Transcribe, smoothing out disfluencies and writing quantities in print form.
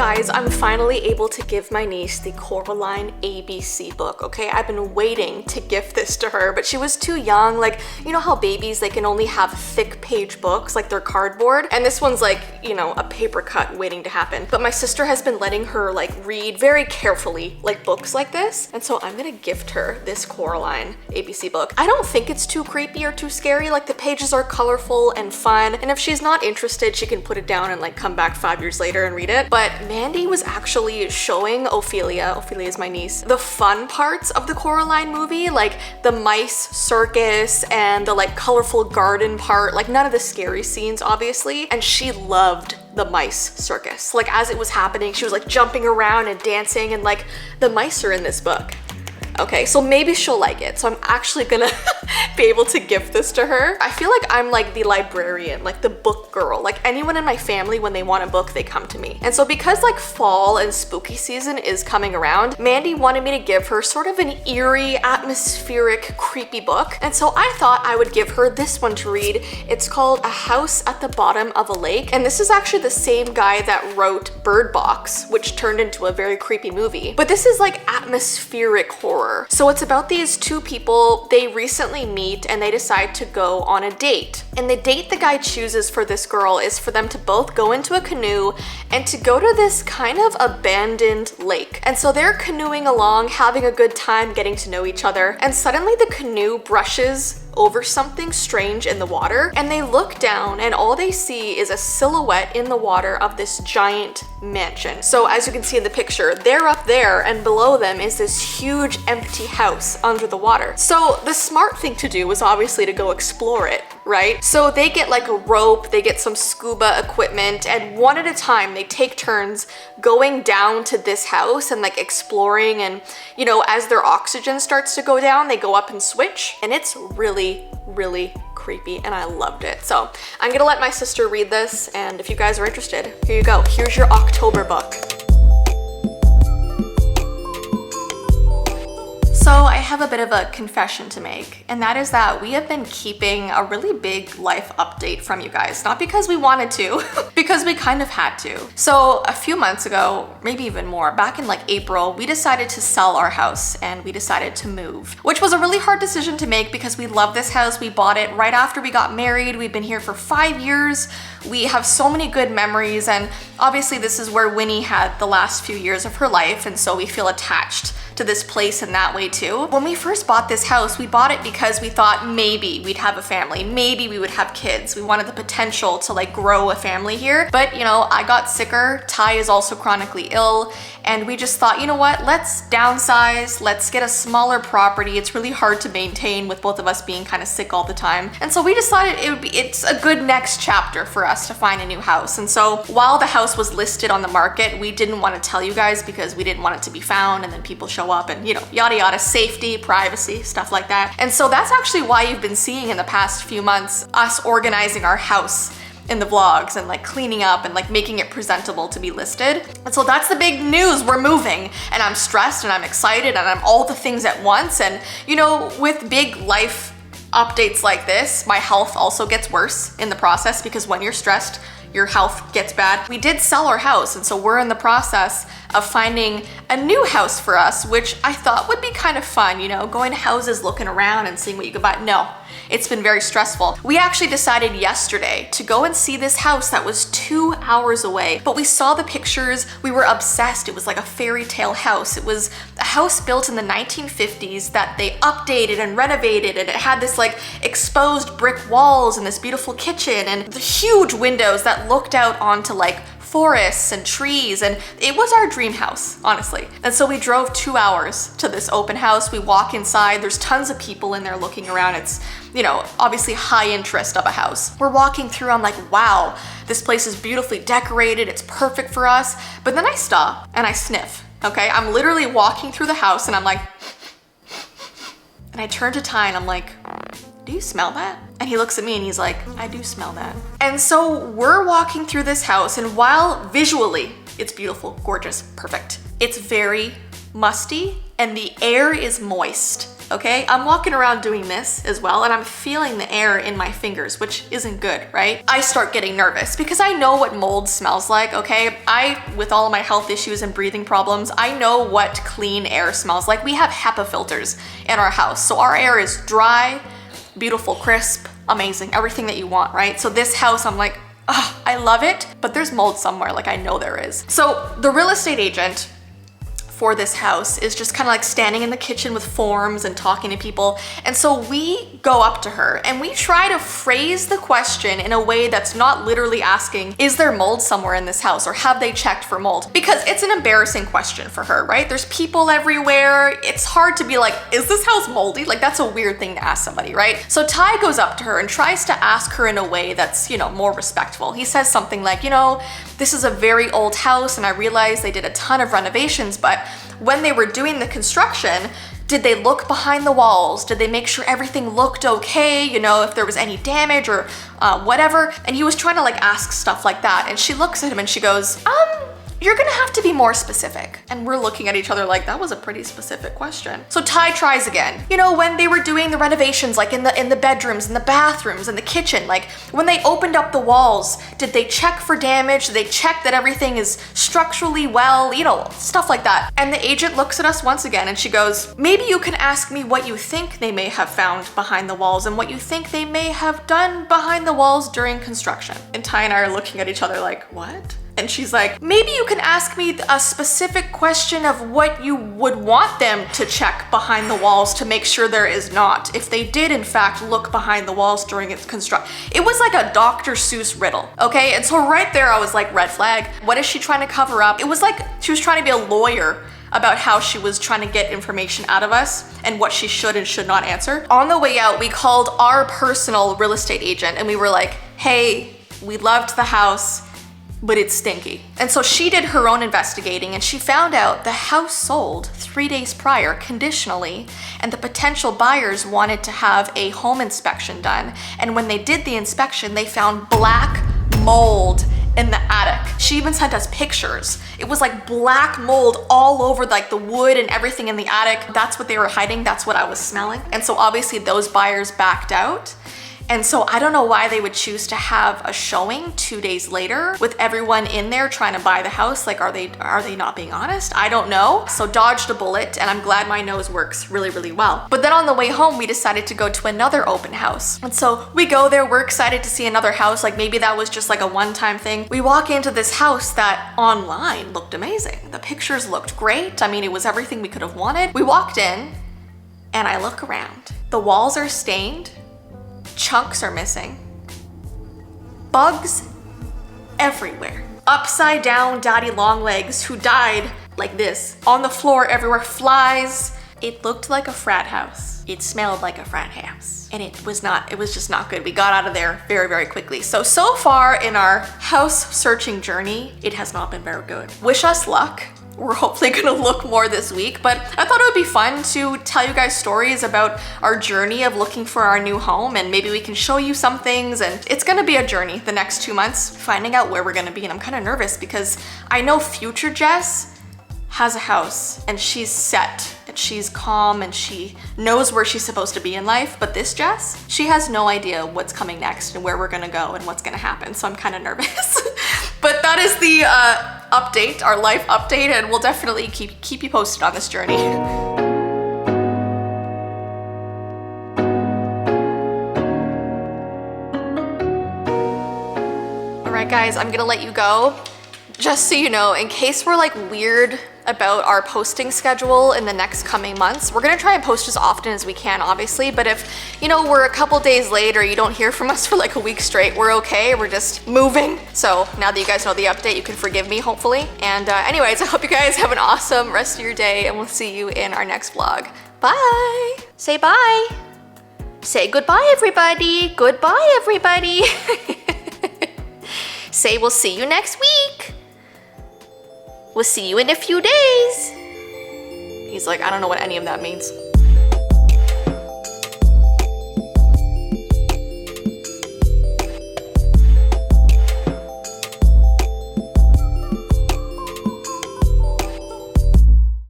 guys, I'm finally able to give my niece the Coraline ABC book, okay? I've been waiting to gift this to her, but she was too young. Like, you know how babies, they can only have thick page books, like they're cardboard? And this one's like, you know, a paper cut waiting to happen. But my sister has been letting her like read very carefully, like books like this. And so I'm gonna gift her this Coraline ABC book. I don't think it's too creepy or too scary. Like the pages are colorful and fun. And if she's not interested, she can put it down and like come back 5 years later and read it. But Mandy was actually showing Ophelia is my niece, the fun parts of the Coraline movie, like the mice circus and the like colorful garden part, like none of the scary scenes obviously. And she loved the mice circus. Like as it was happening, she was like jumping around and dancing, and like the mice are in this book. Okay, so maybe she'll like it. So I'm actually gonna be able to gift this to her. I feel like I'm like the librarian, like the book girl. Like anyone in my family, when they want a book, they come to me. And so because like fall and spooky season is coming around, Mandy wanted me to give her sort of an eerie, atmospheric, creepy book. And so I thought I would give her this one to read. It's called A House at the Bottom of a Lake. And this is actually the same guy that wrote Bird Box, which turned into a very creepy movie. But this is like atmospheric horror. So it's about these two people, they recently meet and they decide to go on a date. And the date the guy chooses for this girl is for them to both go into a canoe and to go to this kind of abandoned lake. And so they're canoeing along, having a good time, getting to know each other. And suddenly the canoe brushes over something strange in the water, and they look down and all they see is a silhouette in the water of this giant mansion. So as you can see in the picture, they're up there and below them is this huge empty house under the water. So the smart thing to do was obviously to go explore it, right? So they get like a rope, they get some scuba equipment, and one at a time they take turns going down to this house and like exploring. And you know, as their oxygen starts to go down, they go up and switch, and it's really creepy, and I loved it. So I'm gonna let my sister read this, and if you guys are interested, here you go. Here's your October book. So I have a bit of a confession to make, and that is that we have been keeping a really big life update from you guys. Not because we wanted to, because we kind of had to. So a few months ago, maybe even more, back in like April, we decided to sell our house and we decided to move, which was a really hard decision to make because we love this house. We bought it right after we got married. We've been here for 5 years. We have so many good memories, and obviously this is where Winnie had the last few years of her life, and so we feel attached to this place in that way too. When we first bought this house, we bought it because we thought maybe we'd have a family, maybe we would have kids. We wanted the potential to like grow a family here. But you know, I got sicker, Ty is also chronically ill, and we just thought, you know what, let's downsize, let's get a smaller property. It's really hard to maintain with both of us being kind of sick all the time. And so we decided it's a good next chapter for us to find a new house. And so while the house was listed on the market, we didn't want to tell you guys because we didn't want it to be found and then people show up and, you know, yada yada, safety, privacy, stuff like that. And so that's actually why you've been seeing in the past few months us organizing our house in the vlogs and like cleaning up and like making it presentable to be listed. And so that's the big news, we're moving, and I'm stressed and I'm excited and I'm all the things at once. And you know, with big life updates like this, my health also gets worse in the process because when you're stressed, your health gets bad. We did sell our house, and so we're in the process of finding a new house for us, which I thought would be kind of fun, you know, going to houses, looking around and seeing what you could buy. No, it's been very stressful. We actually decided yesterday to go and see this house that was 2 hours away, but we saw the pictures, we were obsessed. It was like a fairy tale house. It was a house built in the 1950s that they updated and renovated, and it had this like exposed brick walls and this beautiful kitchen and the huge windows that looked out onto like forests and trees, and it was our dream house, honestly. And so we drove 2 hours to this open house. We walk inside, there's tons of people in there looking around. It's, you know, obviously high interest of a house. We're walking through, I'm like, wow, this place is beautifully decorated, it's perfect for us. But then I stop and I sniff, okay? I'm literally walking through the house and I'm like, and I turn to Ty and I'm like, do you smell that? And he looks at me and he's like, I do smell that. And so we're walking through this house, and while visually it's beautiful, gorgeous, perfect, it's very musty and the air is moist. Okay, I'm walking around doing this as well and I'm feeling the air in my fingers, which isn't good, right? I start getting nervous because I know what mold smells like, okay? With all of my health issues and breathing problems, I know what clean air smells like. We have HEPA filters in our house, so our air is dry, beautiful, crisp, amazing, everything that you want, right? So this house, I'm like, oh, I love it, but there's mold somewhere, like I know there is. So the real estate agent for this house is just kind of like standing in the kitchen with forms and talking to people. And so we go up to her and we try to phrase the question in a way that's not literally asking, is there mold somewhere in this house or have they checked for mold? Because it's an embarrassing question for her, right? There's people everywhere. It's hard to be like, is this house moldy? Like that's a weird thing to ask somebody, right? So Ty goes up to her and tries to ask her in a way that's, more respectful. He says something like, this is a very old house and I realize they did a ton of renovations, but when they were doing the construction, did they look behind the walls? Did they make sure everything looked okay? If there was any damage or whatever. And he was trying to like ask stuff like that. And she looks at him and she goes, you're gonna have to be more specific. And we're looking at each other like, that was a pretty specific question. So Ty tries again. When they were doing the renovations, like in the bedrooms, in the bathrooms, in the kitchen, like when they opened up the walls, did they check for damage? Did they check that everything is structurally well? Stuff like that. And the agent looks at us once again and she goes, maybe you can ask me what you think they may have found behind the walls and what you think they may have done behind the walls during construction. And Ty and I are looking at each other like, what? And she's like, maybe you can ask me a specific question of what you would want them to check behind the walls to make sure there is not, if they did in fact look behind the walls during its construction. It was like a Dr. Seuss riddle, okay? And so right there I was like, red flag. What is she trying to cover up? It was like she was trying to be a lawyer about how she was trying to get information out of us and what she should and should not answer. On the way out, we called our personal real estate agent and we were like, hey, we loved the house, but it's stinky. And so she did her own investigating and she found out the house sold 3 days prior conditionally and the potential buyers wanted to have a home inspection done. And when they did the inspection, they found black mold in the attic. She even sent us pictures. It was like black mold all over like the wood and everything in the attic. That's what they were hiding. That's what I was smelling. And so obviously those buyers backed out. And so I don't know why they would choose to have a showing 2 days later with everyone in there trying to buy the house. Like, are they not being honest? I don't know. So dodged a bullet and I'm glad my nose works really, really well. But then on the way home, we decided to go to another open house. And so we go there, we're excited to see another house. Like maybe that was just like a one-time thing. We walk into this house that online looked amazing. The pictures looked great. I mean, it was everything we could have wanted. We walked in and I look around. The walls are stained. Chunks are missing. Bugs everywhere. Upside down daddy long legs who died like this. On the floor everywhere, flies. It looked like a frat house. It smelled like a frat house. And it was just not good. We got out of there very, very quickly. So far in our house searching journey, it has not been very good. Wish us luck. We're hopefully gonna look more this week, but I thought it would be fun to tell you guys stories about our journey of looking for our new home, and maybe we can show you some things. And it's gonna be a journey the next 2 months, finding out where we're gonna be. And I'm kind of nervous because I know future Jess has a house and she's set and she's calm and she knows where she's supposed to be in life. But this Jess, she has no idea what's coming next and where we're gonna go and what's gonna happen. So I'm kind of nervous. But that is the update, our life update, and we'll definitely keep you posted on this journey. All right, guys, I'm gonna let you go. Just so you know, in case we're like weird about our posting schedule in the next coming months, we're gonna try and post as often as we can, obviously. But if, we're a couple days late or you don't hear from us for like a week straight, we're okay. We're just moving. So now that you guys know the update, you can forgive me, hopefully. And anyways, I hope you guys have an awesome rest of your day and we'll see you in our next vlog. Bye. Say bye. Say goodbye, everybody. Goodbye, everybody. Say we'll see you next week. We'll see you in a few days. He's like, I don't know what any of that means.